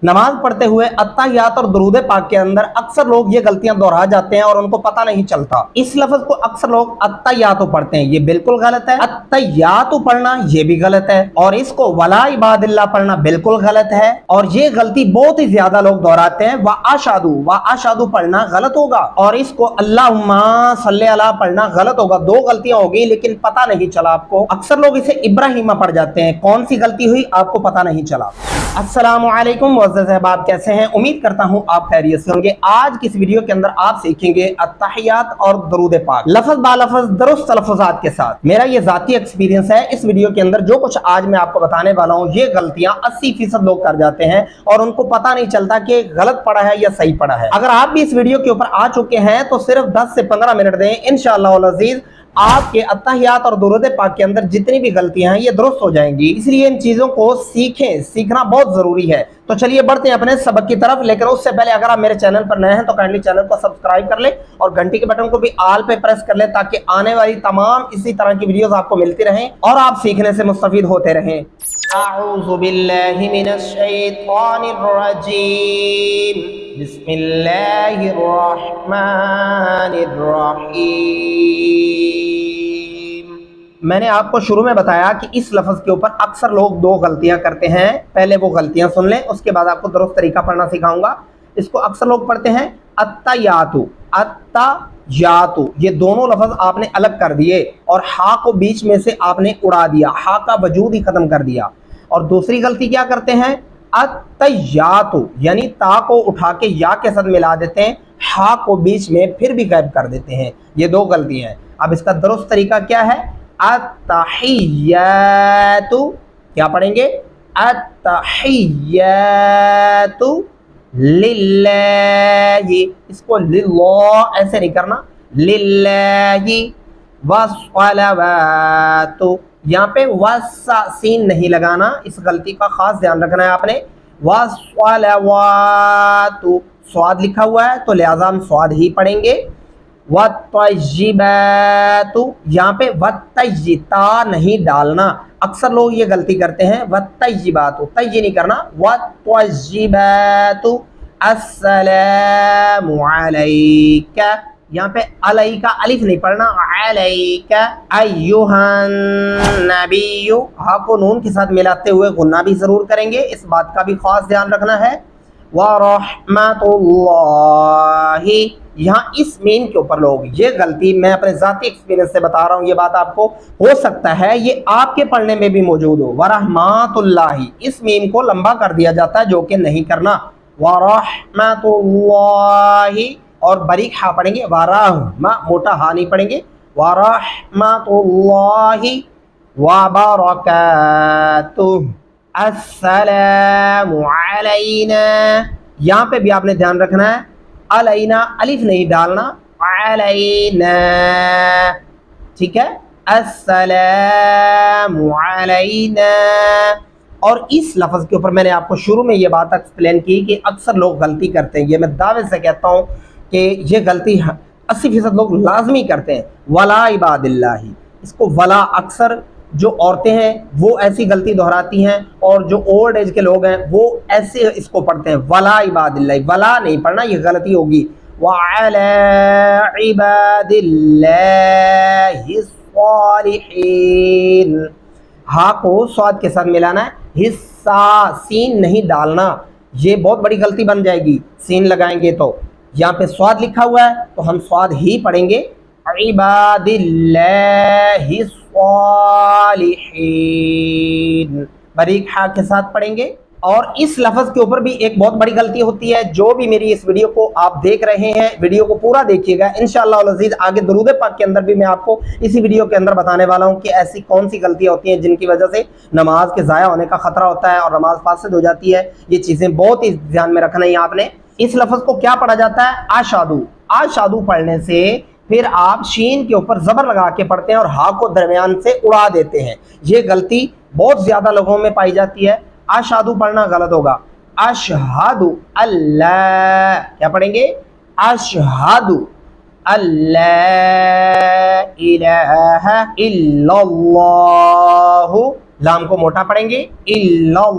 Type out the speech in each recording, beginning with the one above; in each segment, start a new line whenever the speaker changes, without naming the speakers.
नमाज पढ़ते हुए अत्तहियात और दुरूद पाक के अंदर अक्सर लोग ये गलतियां दोहरा जाते हैं और उनको पता नहीं चलता। इस लफ्ज को अक्सर लोग अत्तहियातु पढ़ते हैं, ये बिल्कुल गलत है। अत्तहियातु पढ़ना ये भी गलत है और इसको वला इबादिल्लाह पढ़ना बिल्कुल गलत है। और ये गलती बहुत ही ज्यादा लोग दोहराते हैं। व आशादु पढ़ना गलत होगा और इसको अल्लाहुम्मा सल्ली अला पढ़ना गलत होगा। दो गलतियां होगी लेकिन पता नहीं चला आपको। अक्सर लोग इसे इब्राहिमा पढ़ जाते हैं। कौन सी गलती हुई आपको पता नहीं चला। अस्सलामु अलैकुम आप कैसे हैं? उम्मीद करता हूं आप खैरियत से होंगे। आज की इस वीडियो के अंदर आप सीखेंगे अत्तहियात और दुरूद पाक लफ्ज बा लफ्ज दुरुस्त तलफ्फुज़ात के साथ। मेरा ये जाती एक्सपीरियंस है। इस वीडियो के अंदर जो कुछ आज मैं आपको बताने वाला हूं ये गलतियां 80% लोग कर जाते हैं और उनको पता नहीं चलता कि गलत पढ़ा है या सही पढ़ा है। अगर आप भी इस वीडियो के ऊपर आ चुके हैं तो सिर्फ 10 से 15 मिनट दें, इंशाअल्लाह अल अज़ीज़ आपके अत्तहियात और दुरूद पाक के अंदर जितनी भी गलतियां हैं ये दुरुस्त हो जाएंगी। इसलिए इन चीजों को सीखें, सीखना बहुत जरूरी है। तो चलिए बढ़ते हैं अपने सबक की तरफ। लेकिन उससे पहले अगर आप मेरे चैनल पर नए हैं तो काइंडली चैनल को सब्सक्राइब कर ले और घंटी के बटन को भी ऑल पे प्रेस कर ले ताकि आने वाली तमाम इसी तरह की वीडियोस आपको मिलती रहें और आप सीखने से मुस्तफीद होते रहें। अऊज़ु बिल्लाहि मिनश शैतानिर रजीम, बिस्मिल्लाहिर रहमानिर रहीम। मैंने आपको शुरू में बताया कि इस लफ्ज के ऊपर अक्सर लोग दो गलतियां करते हैं। पहले वो गलतियां सुन लें, उसके बाद आपको दुरुस्त तरीका पढ़ना सिखाऊंगा। इसको अक्सर लोग पढ़ते हैं अत्तयातु, अत्तयातु। ये दोनों लफ्ज आपने अलग कर दिए और हा को बीच में से आपने उड़ा दिया, हा का वजूद ही खत्म कर दिया। और दूसरी गलती क्या करते हैं, अत्तयातु यानी ता को उठा के या के साथ मिला देते हैं, हा को बीच में फिर भी गायब कर देते हैं। ये दो गलतियां हैं। अब इसका दुरुस्त तरीका क्या है, अत्तहियातु क्या पढ़ेंगे, अत्तहियातु लिल्लाहि। इसको लिल्लाह ऐसे नहीं करना, लिल्लाहि वस्सलावातु। यहाँ पे वस्सा सीन नहीं लगाना, इस गलती का खास ध्यान रखना है आपने। वस्सलावातु स्वाद लिखा हुआ है तो लिहाजा हम स्वाद ही पढ़ेंगे। वत्तय्यिबातु यहाँ पे वत्तय्यिता नहीं डालना। अक्सर लोग ये गलती करते हैं, वत्तय्यिबातु तय्यि नहीं करना, वत्तय्यिबातु अस्सलामु अलैका। यहाँ पे अलैका अलिफ नहीं पढ़ना, अलैका अय्युहन नबिय्यु। हा को नून के साथ मिलाते हुए गुन्ना भी जरूर करेंगे, इस बात का भी खास ध्यान रखना है। वरहमतुल्लाहि यहाँ इस मीम के ऊपर लोग ये गलती, मैं अपने जाती एक्सपीरियंस से बता रहा हूँ, ये बात आपको हो सकता है ये आपके पढ़ने में भी मौजूद हो। वरहमतुल्लाहि इस मीम को लंबा कर दिया जाता है जो कि नहीं करना। वरहमतुल्लाहि और बारीक हा पढ़ेंगे, वरहमा मोटा हा नहीं पढ़ेंगे। वरहमतुल्लाहि वबरकातुहू अस्सलामु अलैना। यहाँ पे भी आपने ध्यान रखना है, अलैना अलिफ नहीं डालना, अलैना ठीक है। अस्सलामु अलैना। और इस लफ्ज के ऊपर मैंने आपको शुरू में ये बात एक्सप्लेन की कि अक्सर लोग गलती करते हैं। ये मैं दावे से कहता हूँ कि ये गलती 80% लोग लाजमी करते हैं। वला इबादिल्लाही, इसको वला अक्सर जो औरतें हैं वो ऐसी गलती दोहराती हैं और जो ओल्ड एज के लोग हैं वो ऐसे इसको पढ़ते हैं, वला इबादिल्लाही। वला नहीं पढ़ना, ये गलती होगी। वअला इबादिल्लाहि स्वालिहीन, हा को स्वाद के साथ मिलाना है, हिस्सा सीन नहीं डालना, ये बहुत बड़ी गलती बन जाएगी सीन लगाएंगे तो। यहाँ पे स्वाद लिखा हुआ है तो हम स्वाद ही पढ़ेंगे, इबादिल्लाहि स्वालिहीन बारीक हा के साथ पढ़ेंगे। और इस लफ्ज के ऊपर भी एक बहुत बड़ी गलती होती है। जो भी मेरी इस वीडियो को आप देख रहे हैं, वीडियो को पूरा देखिएगा, इंशाअल्लाह अल अज़ीज़ आगे दुरूद पाक के अंदर भी मैं आपको इसी वीडियो के अंदर बताने वाला हूं कि ऐसी कौन सी गलतियां होती हैं जिनकी वजह से नमाज के ज़ाया होने का खतरा होता है और नमाज फासिद हो जाती है। ये चीज़ें बहुत ही ध्यान में रखना है आपने। इस लफ्ज को क्या पढ़ा जाता है, आशादु। आशादु पढ़ने से फिर आप शीन के ऊपर जबर लगा के पढ़ते हैं और हा को दरमियान से उड़ा देते हैं। ये गलती बहुत ज्यादा लोगों में पाई जाती है। अशहदु पढ़ना गलत होगा, अशहदु अल्लाह क्या पढ़ेंगे, अशहदु अल्ला इलाहा इल्लल्लाहु لام کو موٹا پڑھیں گے इल्लल्लाहु,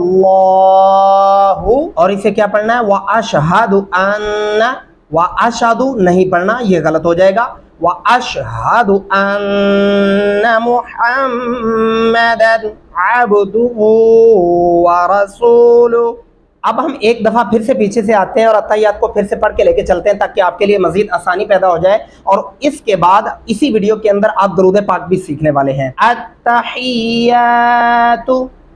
और इसे क्या पढ़ना है व अशहदु अन्न, व अशहदु नहीं पढ़ना, ये गलत हो जाएगा, व अशहदु अन्न मुहम्मदन अब्दुहु व रसूलुहु। अब हम एक दफ़ा फिर से पीछे से आते हैं और अत्तहियात को फिर से पढ़ के लेके चलते हैं ताकि आपके लिए मज़ीद आसानी पैदा हो जाए, और इसके बाद इसी वीडियो के अंदर आप दरूद पाक भी सीखने वाले हैं। अत्तहियातु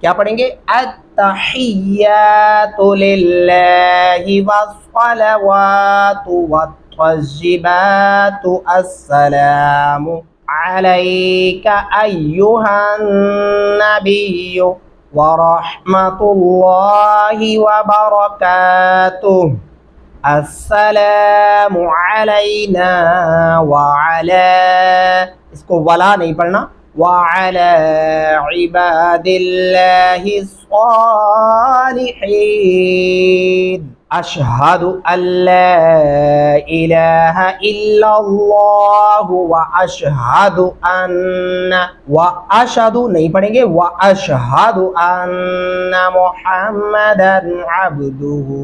क्या पढ़ेंगे, अत्तहियातु लिल्लाहि वस्सलावातु वत्तय्यिबातु अस्सलामु अलैका अय्युहन नबिय्यु वरहमतुल्लाहि वबरकातुहु, अस्सलामु अलैना वअला, इसको वला नहीं पढ़ना, वअला इबादिल्लाहि स्सालिहीन, अशहदु अल्ला इलाहा इल्लल्लाहु व अशहदु अन्ना, व अशहदु नहीं पढ़ेंगे, व अशहदु अन्ना मुहम्मदन अब्दुहु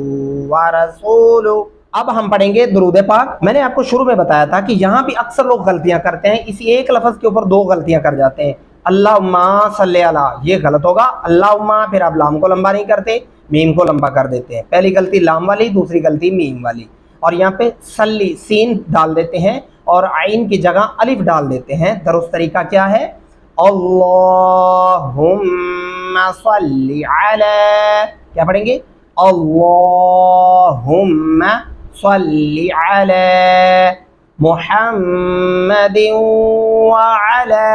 व रसूलुहु। अब हम पढ़ेंगे दुरूद पाक। मैंने आपको शुरू में बताया था कि यहाँ भी अक्सर लोग गलतियां करते हैं, इसी एक लफ्ज़ के ऊपर दो गलतियां कर जाते हैं। अल्लाहुम्मा सल्ली अला, ये गलत होगा, अल्लाहुम्मा, फिर आप लाम को लंबा नहीं करते, मीम को लंबा कर देते हैं। पहली गलती लाम वाली, दूसरी गलती मीम वाली, और यहाँ पे सल्ली सीन डाल देते हैं और आइन की जगह अलिफ डाल देते हैं। दुरुस्त तरीका क्या है, अल्लाहुम्मा सल्ली अला, क्या पढ़ेंगे, अल्लाहुम्मा सल्ली अला मुहम्मदिन व अला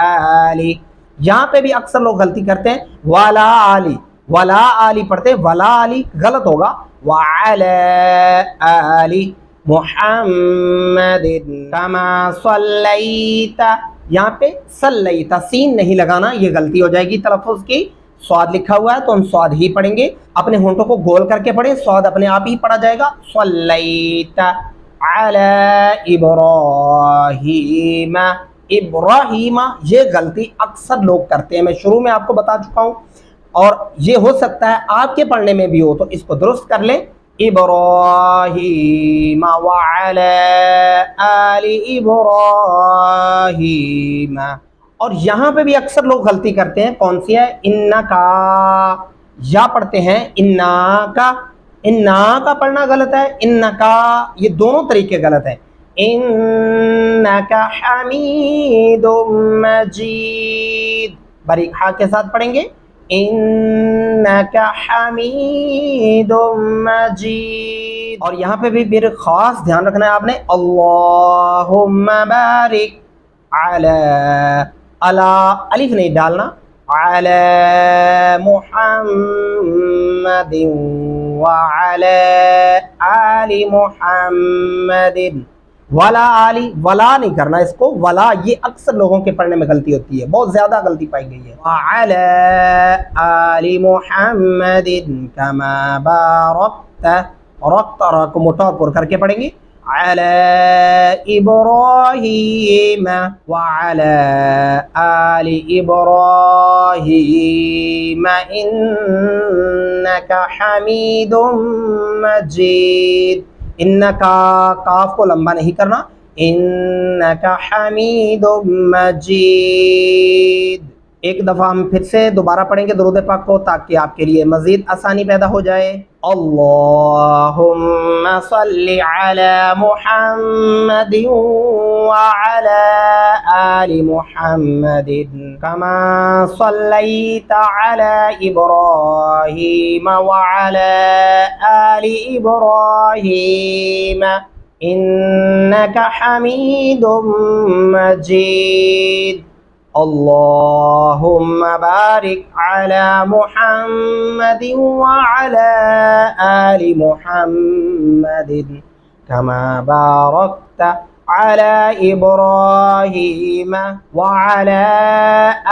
आलि। यहाँ पे भी अक्सर लोग गलती करते हैं, वाला आली, वला आली पढ़ते हैं, वला आली गलत होगा, व अला आलि मुहम्मदिन कमा सल्लैता, यहाँ पे सल्लैता सीन नहीं लगाना, ये गलती हो जाएगी तलफ़्फ़ुज़ की। स्वाद लिखा हुआ है तो हम स्वाद ही पढ़ेंगे, अपने होंठों को गोल करके पढ़ें, स्वाद अपने आप ही पढ़ा जाएगा। सल्लैता अला इब्राहीमा, इब्राहीमा, ये गलती अक्सर लोग करते हैं, मैं शुरू में आपको बता चुका हूँ, और ये हो सकता है आपके पढ़ने में भी हो, तो इसको दुरुस्त कर लें। इब्राहीमा व अला आलि इब्राहीमा। और यहाँ पे भी अक्सर लोग गलती करते हैं, कौन सी है, इन्ना का, या पढ़ते हैं इन्ना का, इन्ना का पढ़ना गलत है, इन्ना का, ये दोनों तरीके गलत हैं। इन्नका हमीदुम मजीद, बारीक हा के साथ पढ़ेंगे, इन्नका हमीदुम मजीद। और यहाँ पे भी फिर खास ध्यान रखना है आपने, अल्लाहुम्मा बारिक अला, अला अलिफ नहीं डालना, अला मुहम्मदिन व अला आलि मुहम्मदिन, वला आली, वला नहीं करना इसको, वला, ये अक्सर लोगों के पढ़ने में गलती होती है, बहुत ज्यादा गलती पाई गई है। व अला आलि मुहम्मदिन कमा बारकता, रक्ता, रा को मोटा और पुर करके पढ़ेंगे, अला इब्राहीम व अला आलि इब्राहीम इन्नका हमीदुम मजीद। इन्नका, काफ को लंबा नहीं करना, इन्नका हमीदुम मजीद। एक दफ़ा हम फिर से दोबारा पढ़ेंगे दुरूद पाक को ताकि आपके लिए मज़ीद आसानी पैदा हो जाए। अल्लाहुम्मा सल्ली अला मुहम्मदिन व अला आलि मुहम्मदिन कमा सल्लैता अला इब्राहीम व अला आलि इब्राहीम इन्नका हमीदुम मजीद। अल्लाहुम्मा बारिक अला मुहम्मदिन व अला आलि मुहम्मदिन कमा बारकता अला इब्राहीम व अला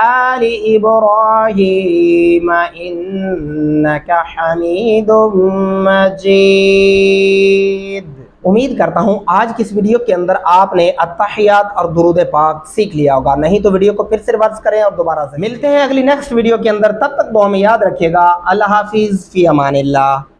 आलि इब्राहीम इन्नका हमीदुम मजीद। उम्मीद करता हूँ आज की इस वीडियो के अंदर आपने अत्तहियात और दुरूद पाक सीख लिया होगा। नहीं तो वीडियो को फिर से रिवर्स करें और दोबारा से मिलते हैं अगली नेक्स्ट वीडियो के अंदर। तब तक दुआ में याद रखिएगा। अल्लाह हाफिज़, फी अमानिल्लाह।